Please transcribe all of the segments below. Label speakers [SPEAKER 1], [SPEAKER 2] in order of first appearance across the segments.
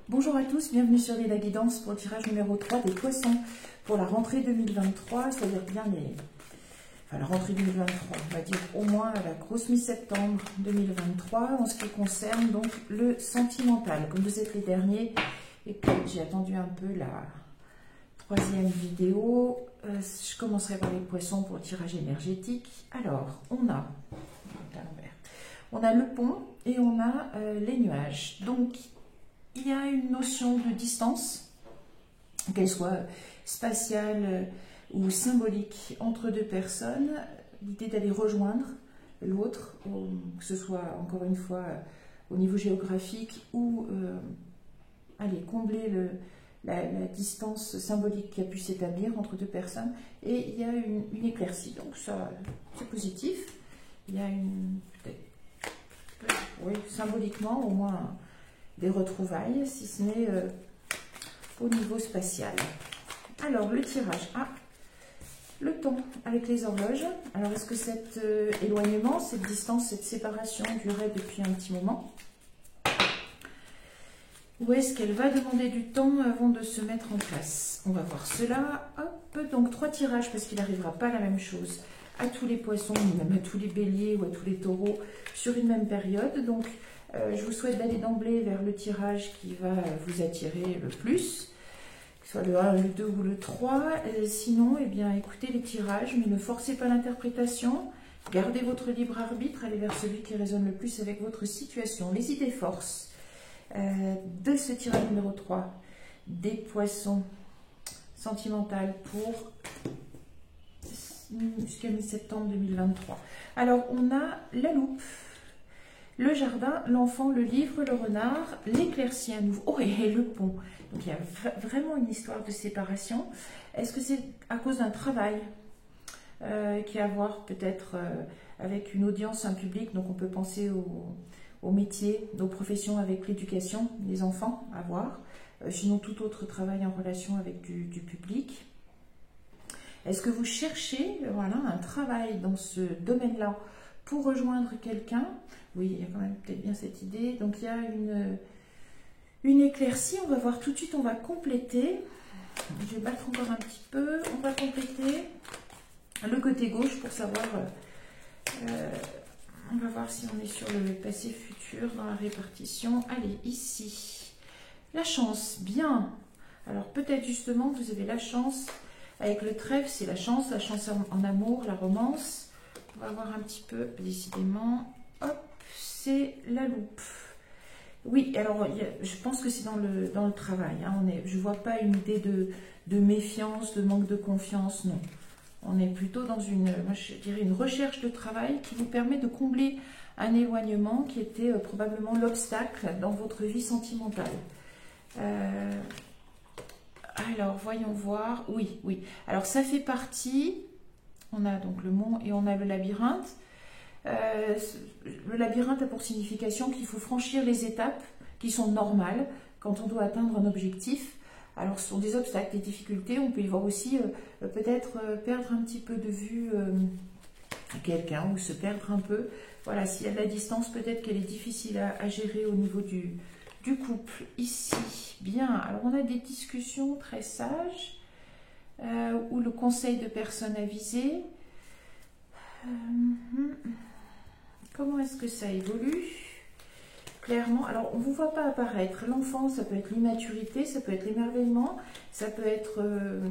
[SPEAKER 1] Bonjour à tous, bienvenue sur la guidance pour le tirage numéro 3 des poissons pour la rentrée 2023, c'est-à-dire bien la rentrée 2023, on va dire au moins la grosse mi-septembre 2023 en ce qui concerne donc le sentimental. Comme vous êtes les derniers et que j'ai attendu un peu la troisième vidéo, je commencerai par les poissons pour le tirage énergétique. Alors, on a le pont et on a les nuages. Donc, il y a une notion de distance, qu'elle soit spatiale ou symbolique, entre deux personnes. L'idée d'aller rejoindre l'autre, que ce soit encore une fois au niveau géographique ou aller combler la distance symbolique qui a pu s'établir entre deux personnes. Et il y a une éclaircie, donc ça c'est positif. Il y a oui, symboliquement au moins des retrouvailles, si ce n'est au niveau spatial. Alors, le tirage. Le temps avec les horloges. Alors, est-ce que cet éloignement, cette distance, cette séparation durait depuis un petit moment? Ou est-ce qu'elle va demander du temps avant de se mettre en place? On va voir cela. Hop, donc 3 tirages, parce qu'il n'arrivera pas la même chose à tous les poissons, même à tous les béliers ou à tous les taureaux sur une même période. Donc, je vous souhaite d'aller d'emblée vers le tirage qui va vous attirer le plus, que ce soit le 1, le 2 ou le 3. Sinon, eh bien, écoutez les tirages, mais ne forcez pas l'interprétation. Gardez votre libre arbitre, allez vers celui qui résonne le plus avec votre situation. Les idées forces de ce tirage numéro 3 des poissons sentimentales pour jusqu'à mi-septembre 2023. Alors, on a la loupe, le jardin, l'enfant, le livre, le renard, l'éclaircie à nouveau. Oh, et le pont. Donc, il y a vraiment une histoire de séparation. Est-ce que c'est à cause d'un travail qui a à voir peut-être avec une audience, un public? Donc, on peut penser au métier, aux professions avec l'éducation des enfants à voir. Sinon, tout autre travail en relation avec du public. Est-ce que vous cherchez un travail dans ce domaine-là pour rejoindre quelqu'un? Oui, il y a quand même peut-être bien cette idée. Donc, il y a une éclaircie. On va voir tout de suite, on va compléter. Je vais battre encore un petit peu. On va compléter le côté gauche pour savoir... on va voir si on est sur le passé futur dans la répartition. Allez, ici. La chance, bien. Alors, peut-être justement, vous avez la chance... Avec le trèfle, c'est la chance en amour, la romance. On va voir un petit peu, décidément. Hop, c'est la loupe. Oui, alors, je pense que c'est dans le travail. Hein. Je ne vois pas une idée de méfiance, de manque de confiance, non. On est plutôt dans moi, je dirais une recherche de travail qui vous permet de combler un éloignement qui était probablement l'obstacle dans votre vie sentimentale. Alors, voyons voir. Oui, oui. Alors, ça fait partie. On a donc le mont et on a le labyrinthe. Le labyrinthe a pour signification qu'il faut franchir les étapes qui sont normales quand on doit atteindre un objectif. Alors, ce sont des obstacles, des difficultés. On peut y voir aussi peut-être perdre un petit peu de vue quelqu'un ou se perdre un peu. Voilà, s'il y a de la distance, peut-être qu'elle est difficile à gérer au niveau du couple. Ici, bien, alors on a des discussions très sages ou le conseil de personnes avisées. Comment est-ce que ça évolue? Clairement, alors on ne vous voit pas apparaître. L'enfant, ça peut être l'immaturité, ça peut être l'émerveillement, ça peut être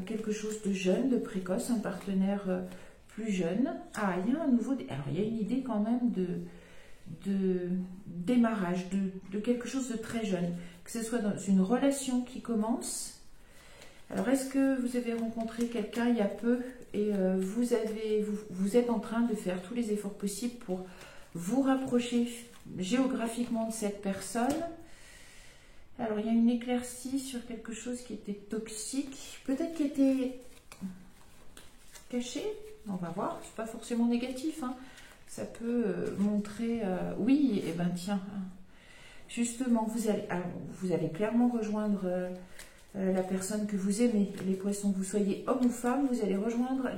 [SPEAKER 1] quelque chose de jeune, de précoce, un partenaire plus jeune. Ah, il y a un nouveau... Alors, il y a une idée quand même de démarrage, de quelque chose de très jeune, que ce soit dans une relation qui commence. Alors, est-ce que vous avez rencontré quelqu'un il y a peu et vous êtes en train de faire tous les efforts possibles pour vous rapprocher géographiquement de cette personne? Alors, il y a une éclaircie sur quelque chose qui était toxique, peut-être qui était caché. On va voir, c'est pas forcément négatif, hein. Ça peut montrer, oui, et ben tiens, justement, vous allez clairement rejoindre la personne que vous aimez, les poissons, que vous soyez homme ou femme, vous allez rejoindre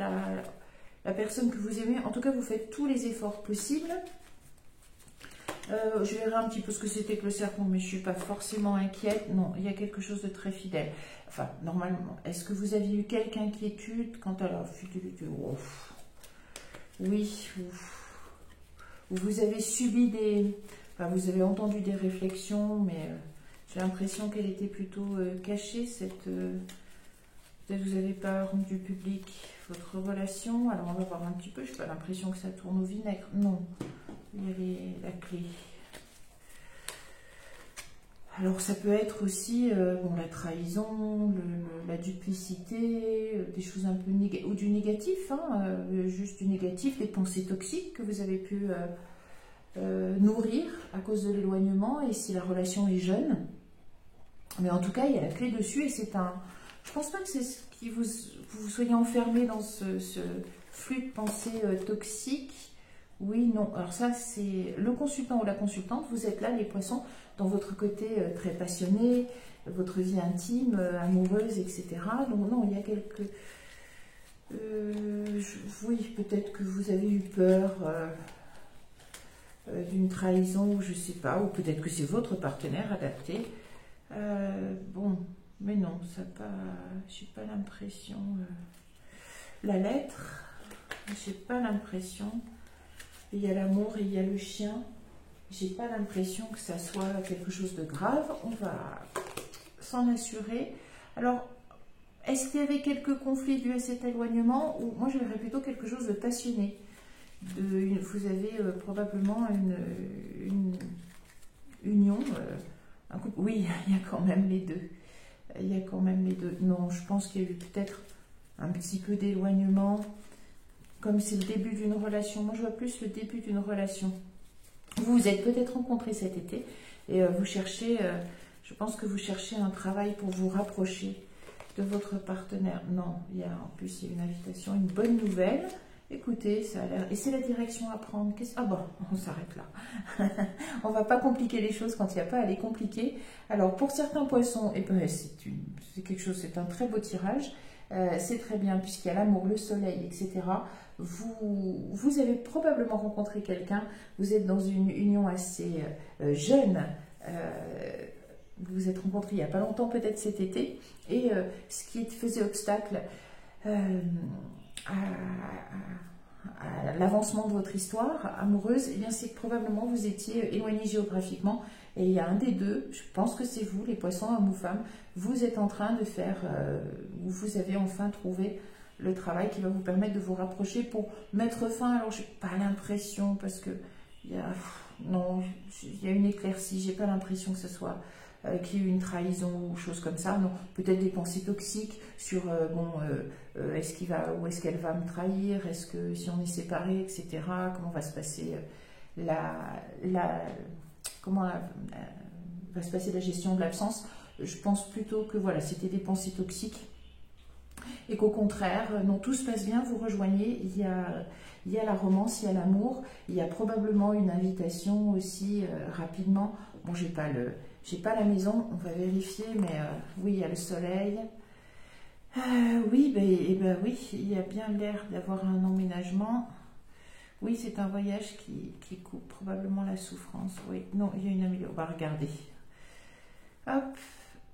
[SPEAKER 1] la personne que vous aimez. En tout cas, vous faites tous les efforts possibles. Je verrai un petit peu ce que c'était que le serpent, mais je ne suis pas forcément inquiète. Non, il y a quelque chose de très fidèle. Enfin, normalement, est-ce que vous aviez eu quelque inquiétude quant à la fidélité? Oui, ou vous avez subi des... Enfin, vous avez entendu des réflexions, mais j'ai l'impression qu'elle était plutôt cachée, cette... Peut-être que vous n'avez pas rendu public votre relation. Alors, on va voir un petit peu. Je n'ai pas l'impression que ça tourne au vinaigre. Non, il y avait la clé. Alors, ça peut être aussi bon, la trahison, la duplicité, des choses un peu négatives, ou du négatif, hein, juste du négatif, des pensées toxiques que vous avez pu nourrir à cause de l'éloignement, et si la relation est jeune. Mais en tout cas, il y a la clé dessus, et c'est un... Je pense pas que c'est ce qui vous soyez enfermé dans ce flux de pensées toxiques. Oui, non. Alors ça, c'est le consultant ou la consultante. Vous êtes là, les poissons, dans votre côté très passionné, votre vie intime, amoureuse, etc. Donc non, il y a quelques... oui, peut-être que vous avez eu peur d'une trahison, je ne sais pas, ou peut-être que c'est votre partenaire adapté. Bon... Mais non, ça pas, j'ai pas l'impression. La lettre, j'ai pas l'impression. Il y a l'amour et il y a le chien. J'ai pas l'impression que ça soit quelque chose de grave. On va s'en assurer. Alors, est-ce qu'il y avait quelques conflits dus à cet éloignement, ou moi je verrais plutôt quelque chose de passionné. Vous avez probablement une union, un couple. Oui, il y a quand même les deux. Il y a quand même les deux. Non, je pense qu'il y a eu peut-être un petit peu d'éloignement. Comme c'est le début d'une relation. Moi, je vois plus le début d'une relation. Vous vous êtes peut-être rencontrés cet été et vous cherchez, je pense que vous cherchez un travail pour vous rapprocher de votre partenaire. Non, il y a en plus il y a une invitation, une bonne nouvelle. Écoutez, ça a l'air... Et c'est la direction à prendre. Ah bon, on s'arrête là. On ne va pas compliquer les choses quand il n'y a pas à les compliquer. Alors, pour certains poissons, eh ben, c'est quelque chose, c'est un très beau tirage. C'est très bien, puisqu'il y a l'amour, le soleil, etc. Vous avez probablement rencontré quelqu'un. Vous êtes dans une union assez jeune. Vous vous êtes rencontrés il n'y a pas longtemps, peut-être cet été. Et ce qui faisait obstacle... à l'avancement de votre histoire amoureuse, eh bien c'est que probablement vous étiez éloigné géographiquement, et il y a un des deux, je pense que c'est vous, les poissons, homme ou femme, vous êtes en train de faire, vous avez enfin trouvé le travail qui va vous permettre de vous rapprocher pour mettre fin. Alors j'ai pas l'impression, parce que non, il y a une éclaircie, j'ai pas l'impression que ce soit qu'il y ait eu une trahison ou chose comme ça. Non, peut-être des pensées toxiques sur est-ce qu'il va, ou est-ce qu'elle va me trahir, est-ce que si on est séparés, etc. Comment va se passer comment va se passer la gestion de l'absence. Je pense plutôt que voilà, c'était des pensées toxiques et qu'au contraire, non, tout se passe bien, vous rejoignez, il y a la romance, il y a l'amour, il y a probablement une invitation aussi rapidement. Bon, j'ai pas la maison, on va vérifier, mais oui, il y a le soleil. Oui, oui, il y a bien l'air d'avoir un emménagement. Oui, c'est un voyage qui coupe probablement la souffrance. Oui, non, il y a une amélioration. On va regarder. Hop,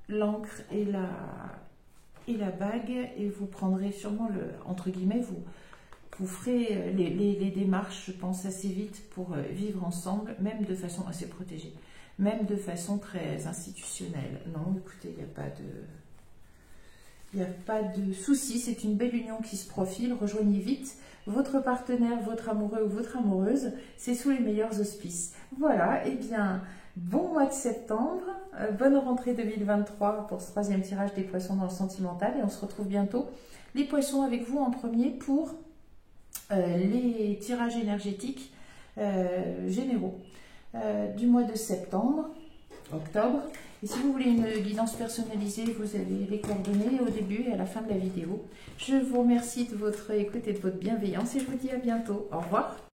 [SPEAKER 1] l'encre et la bague, et vous prendrez sûrement entre guillemets, vous ferez les démarches, je pense, assez vite pour vivre ensemble, même de façon assez protégée, même de façon très institutionnelle. Non, écoutez, il n'y a pas de souci, c'est une belle union qui se profile. Rejoignez vite votre partenaire, votre amoureux ou votre amoureuse, c'est sous les meilleurs auspices. Voilà, et bien, bon mois de septembre, bonne rentrée 2023 pour ce troisième tirage des poissons dans le sentimental, et on se retrouve bientôt, les poissons, avec vous en premier pour les tirages énergétiques généraux du mois de septembre, octobre. Et si vous voulez une guidance personnalisée, vous avez les coordonnées au début et à la fin de la vidéo. Je vous remercie de votre écoute et de votre bienveillance, et je vous dis à bientôt. Au revoir.